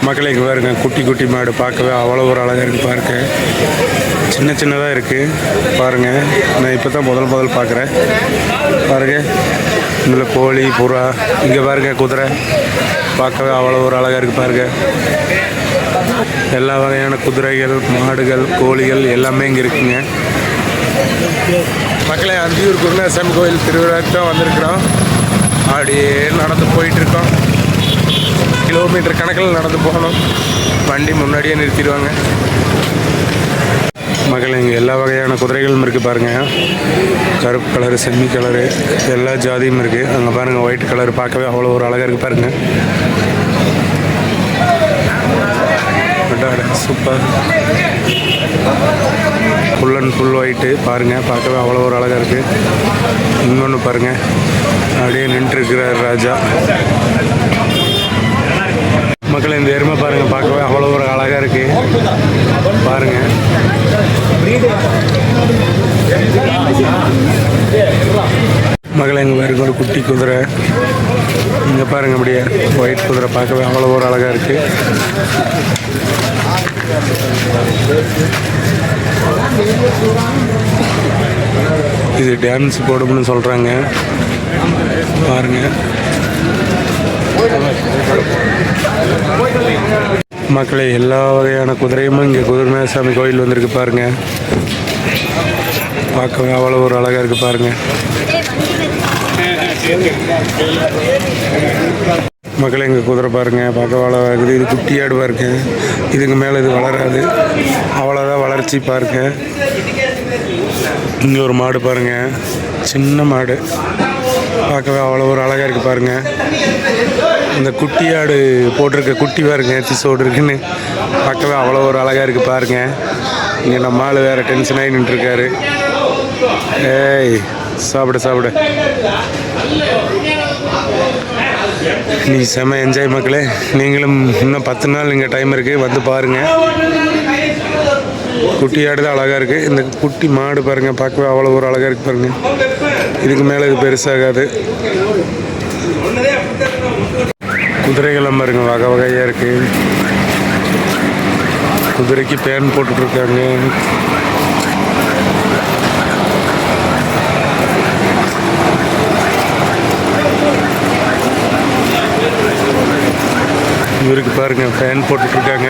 மக்களே இங்கே பாருங்க, குட்டி குட்டி மாடு பார்க்கவே அவ்வளோ ஒரு அழகாக இருக்குது. பாருங்க, சின்ன சின்னதாக இருக்குது பாருங்கள். நான் இப்போ தான் முதல் பார்க்குறேன். பாருங்கள், இதில் கோழி, புறா, இங்கே பாருங்கள் குதிரை, பார்க்கவே அவ்வளோ ஒரு அழகாக இருக்குது. பாருங்கள், எல்லா வகையான குதிரைகள், மாடுகள், கோழிகள் எல்லாமே இங்கே இருக்குங்க. மக்களே, அந்தியூர் குருநாசாமி கோயில் திருவிழாவுக்கு தான் வந்திருக்கிறோம். அப்படியே நடந்து போயிட்டுருக்கோம். கிலோமீட்டர் கணக்கில் நடந்து போகணும். வண்டி முன்னாடியே நிறுத்திடுவாங்க. மக்கள், இங்கே எல்லா வகையான குதிரைகளும் இருக்குது பாருங்கள். கருப்பு கலரு, செம்மி கலரு, எல்லா ஜாதியும் இருக்குது. அங்கே பாருங்கள், ஒயிட் கலர் பார்க்கவே அவ்வளோ ஒரு அழகாக இருக்குது. பாருங்கள், super. Full and full white பாருங்கள், பார்க்கவே அவ்வளோ ஒரு அழகாக இருக்குது. இன்னொன்று பாருங்கள், அப்படியே நின்றுருக்கிறார் ராஜா. மக்கள், இந்த எருமை பாருங்கள், பார்க்கவே அவ்வளோ ஒரு அழகாக இருக்குது. பாருங்கள், மகளை எங்கள் பாருங்க, ஒரு குட்டி குதிரை. இங்கே பாருங்கள், அப்படியே ஒயிட் குதிரை பார்க்கவே அவ்வளோ ஒரு அழகாக இருக்குது. இது டான்ஸ் போடும்னு சொல்கிறாங்க. பாருங்கள் மக்களே, எல்லா வகையான குதிரையும் இங்கே குருநாசாமி கோயில் வந்திருக்கு. பாருங்கள், பார்க்கவே அவ்வளோ ஒரு அழகாக இருக்குது. பாருங்கள் மக்களே, இங்கே குதிரை பாருங்கள், பார்க்க அவ்வளோ இருக்குது. இது குட்டியாடு பாருங்க, இதுக்கு மேலே இது வளராது, அவ்வளோதான் வளர்ச்சி. பாருங்க, இங்கே ஒரு மாடு பாருங்கள், சின்ன மாடு, பார்க்கவே அவ்வளோ ஒரு அழகாக இருக்குது. பாருங்கள், இந்த குட்டியாடு போட்டிருக்க குட்டி பாருங்க, எத்திசோடு இருக்குன்னு பார்க்கவே அவ்வளோ ஒரு அழகாக இருக்குது. பாருங்கள், இங்கே நம்ம ஆள் வேறு டென்ஷனாகி நின்றுருக்காரு. ஏய், சாப்பிடு நீ செம என்ஜாய் மக்களே. நீங்களும் இன்னும் 10 நாள் இங்கே டைம் இருக்குது, வந்து பாருங்கள். குட்டியாடு தான் அழகாக இருக்குது. இந்த குட்டி மாடு பாருங்கள், பார்க்கவே அவ்வளோ ஒரு அழகாக இருக்குது. பாருங்கள், இதுக்கு மேலே இது பெருசாகாது. குதிரைகள்லாம் பாருங்கள், வகை வகையாக இருக்குது. குதிரைக்கு பேன் போட்டுட்ருக்காங்க. இவருக்கு பாருங்கள், ஃபேன் போட்டுட்ருக்காங்க.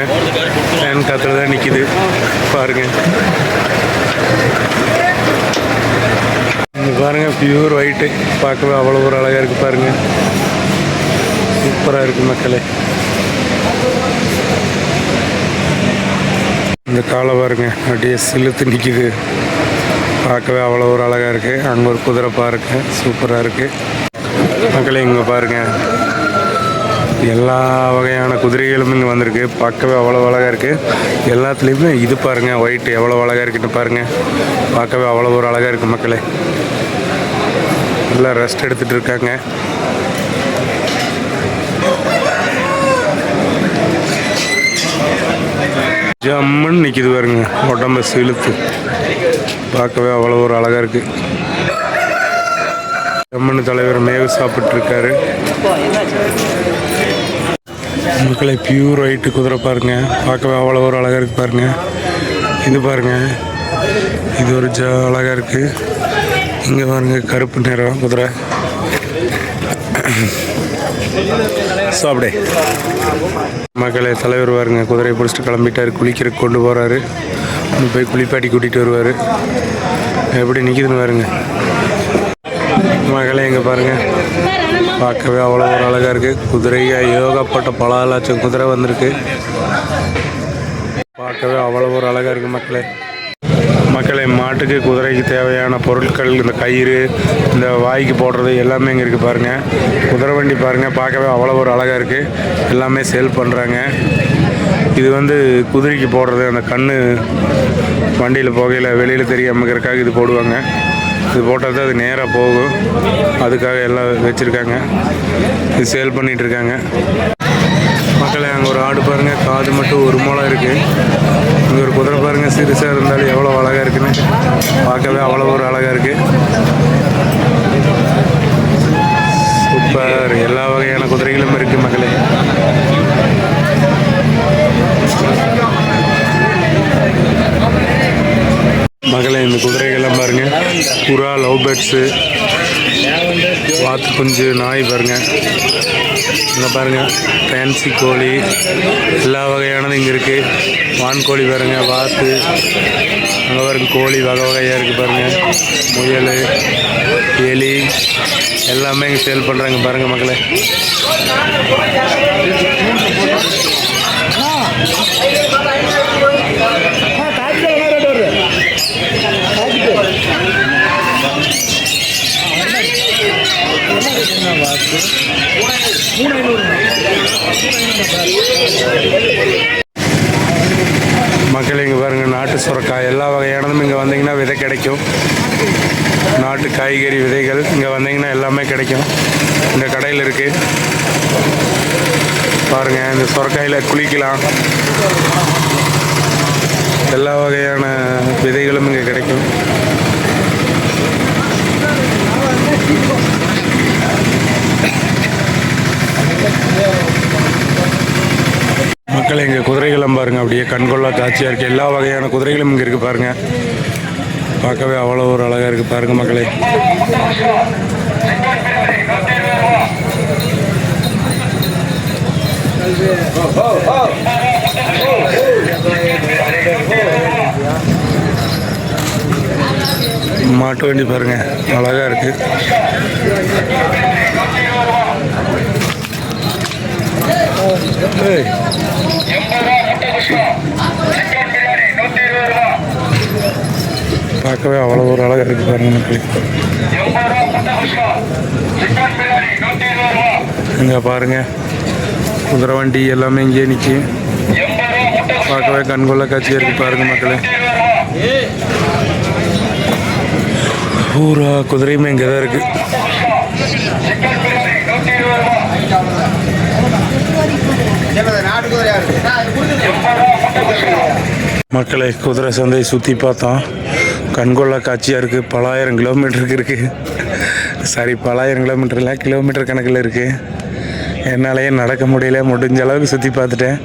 ஃபேன் காற்றுல தான் நிற்கிது. பாருங்கள், இங்கே பாருங்கள், பியூர் ஒயிட்டு, பார்க்கவே அவ்வளோ ஒரு அழகாக இருக்குது. பாருங்கள், சூப்பராக இருக்குது மக்களே. இந்த காலை பாருங்க, அப்படியே சிலுத்து நிற்கிது, பார்க்கவே அவ்வளோ ஒரு அழகாக இருக்குது. அங்கே ஒரு குதிரை பாருங்க, சூப்பராக இருக்குது மக்களே. இங்கே பாருங்கள், எல்லா வகையான குதிரைகளும் இங்கே வந்திருக்கு. பார்க்கவே அவ்வளோ அழகாக இருக்குது. எல்லாத்துலேயுமே இது பாருங்கள், ஒயிட் எவ்வளோ அழகாக இருக்குன்னு பாருங்கள், பார்க்கவே அவ்வளோ ஒரு அழகாக இருக்குது மக்களே. எல்லாம் ரெஸ்ட் எடுத்துகிட்டு இருக்காங்க. ஜம்முன்னு நிற்கிது பாருங்க, உடம்பு சிலுத்து, பார்க்கவே அவ்வளோ ஒரு அழகாக இருக்குது. ஜம்முன்னு தலைவர் மேவு சாப்பிட்ருக்காரு மக்களை. பியூர் ஒயிட்டு குதிரை பாருங்க, பார்க்கவே அவ்வளோ ஒரு அழகாக இருக்குது. பாருங்க, இது பாருங்க, இது ஒரு அழகாக இருக்குது. இங்கே பாருங்க, கருப்பு நிறம் குதிரை. சாப்பிடே மக்களே, தலைவர் பாருங்க, குதிரையை பிடிச்சிட்டு கிளம்பிட்டார். குளிக்கிறதுக்கு கொண்டு போகிறாரு. போய் குளிப்பாட்டி கூட்டிகிட்டு வருவார். எப்படி நிற்கிதுன்னு பாருங்க மகளே. இங்கே பாருங்கள், பார்க்கவே அவ்வளோ ஒரு அழகாக இருக்குது. குதிரையாக யோகப்பட்ட பல லட்சம் குதிரை வந்திருக்கு. பார்க்கவே அவ்வளோ ஒரு அழகாக இருக்குது மக்களே. மக்களே, மாட்டுக்கு குதிரைக்கு தேவையான பொருட்கள், இந்த கயிறு, இந்த வாய்க்கு போடுறது எல்லாமே இங்கே இருக்குது. பாருங்கள், குதிரை வண்டி பாருங்கள், பார்க்கவே அவ்வளோ ஒரு அழகாக இருக்குது. எல்லாமே சேல் பண்ணுறாங்க. இது வந்து குதிரைக்கு போடுறது, அந்த கண் வண்டியில் போகையில் வெளியில் தெரியாமக்கிறதுக்காக இது போடுவாங்க. இது போட்டால் தான் அது நேராக போகும். அதுக்காக எல்லாம் வச்சுருக்காங்க. இது சேல் பண்ணிகிட்ருக்காங்க மக்களே. அங்கே ஒரு ஆடு பாருங்கள், காது மட்டும் ஒரு மூளை இருக்குது. இங்கே ஒரு குதிரை பாருங்கள், சிறுசாக இருந்தாலும் எவ்வளோ அழகாக இருக்குன்னு பார்க்கவே அவ்வளோ ஒரு அழகாக இருக்குது. சூப்பர், எல்லா வகையான குதிரைகளும் இருக்குது மக்களே. இதெல்லாம் பாருங்க, புறா, லவ் பேர்ட்ஸு, வாத்து குஞ்சு, நாய் பாருங்க. இங்கே பாருங்க, ஃபேன்சி கோழி, எல்லா வகையானதும் இங்கே இருக்குது. வான்கோழி பாருங்க, வாத்து, அங்கே பாருங்க கோழி வகை வகையாக இருக்குது பாருங்க. முயல், எலி எல்லாமே இங்கே சேல் பண்ணுறாங்க பாருங்க மக்களே. மக்கள் இங்கே பாருங்கள், நாட்டு சுரக்காய் எல்லா வகையானதும் இங்கே வந்தீங்கன்னா விதை கிடைக்கும். நாட்டு காய்கறி விதைகள் இங்கே வந்தீங்கன்னா எல்லாமே கிடைக்கும். இந்த கடையில் இருக்குது பாருங்கள். இந்த சுரக்காயில் குளிக்கலாம். எல்லா வகையான விதைகளும் இங்கே கிடைக்கும். மக்கள் இங்கே குதிரைகளும் பாருங்கள், அப்படியே கண்கொள்ளா காட்சியாக இருக்குது. எல்லா வகையான குதிரைகளும் இங்கே இருக்குது பாருங்கள். பார்க்கவே அவ்வளோ ஒரு அழகாக இருக்குது பாருங்கள் மக்களே. மாட்டு வண்டி பாருங்கள், அழகாக இருக்குது. பார்க்கவே அவ்வளோ ஒரு அழகாக இருக்குது பாருங்க மக்களே. இங்கே பாருங்க, குதிரை வண்டி எல்லாமே இங்கே நிற்கி. பார்க்கவே கண்கொள்ளா காட்சியாக இருக்குது பாருங்க மக்களே. பூரா குதிரையுமே இங்கே தான் இருக்குது. மக்களை குதிரை சந்தையை சுற்றி பார்த்தோம். கண்கொள்ளா காட்சியாக இருக்குது. பலாயிரம் கிலோமீட்டருக்கு இருக்குது. சாரி, பலாயிரம் கிலோமீட்டரில் கிலோமீட்டர் கணக்கில் இருக்குது. என்னாலேயே நடக்க முடியல. முடிஞ்ச அளவுக்கு சுற்றி பார்த்துட்டேன்.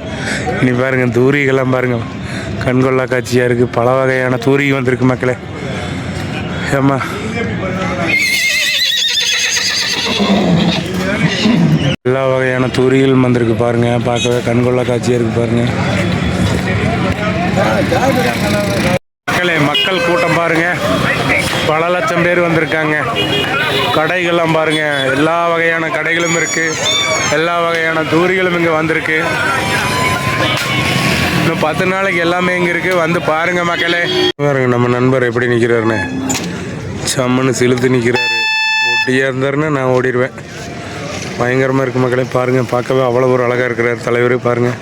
இனி பாருங்கள், தூரிகள்லாம் பாருங்கள், கண்கொள்ளா காட்சியாக இருக்குது. பல வகையான தூரிகை வந்திருக்கு மக்களே. ஏம்மா, எல்லா வகையான தூரிகள் வந்திருக்கு பாருங்கள். பார்க்கவே கண்கொள்ளா காட்சியாக இருக்குது பாருங்கள் மக்களே. மக்கள் கூட்டம் பாருங்கள், பல லட்சம் பேர் வந்திருக்காங்க. கடைகள்லாம் பாருங்கள், எல்லா வகையான கடைகளும் இருக்குது. எல்லா வகையான தூரிகளும் இங்கே வந்திருக்கு. இன்னும் 10 நாளைக்கு எல்லாமே இங்கே இருக்குது. வந்து பாருங்கள் மக்களே. பாருங்கள், நம்ம நண்பர் எப்படி நிற்கிறாருன்னு, சம்மன்னு சிலுத்து நிற்கிறாரு. ஒட்டியாக இருந்தாருன்னா நான் ஓடிடுவேன். பயங்கரமாக இருக்குது மக்களே. பாருங்கள், பார்க்கவே அவ்வளோ ஒரு அழகாக இருக்கிறார் தலைவர். பாருங்கள்,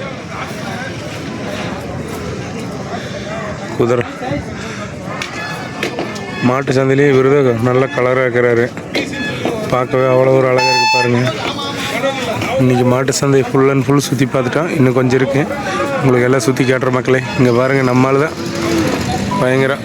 குதிரை மாட்டு சந்தையிலேயே விருது நல்ல கலராக இருக்கிறாரு. பார்க்கவே அவ்வளோ ஒரு அழகாக இருக்குது பாருங்கள். இன்றைக்கி மாட்டு சந்தை ஃபுல் அண்ட் ஃபுல் சுற்றி பார்த்துட்டோம். இன்னும் கொஞ்சம் இருக்குது, உங்களுக்கு எல்லாம் சுற்றி காட்டுற மக்களே. இங்கே பாருங்கள், நம்மளால் தான் பயங்கரம்.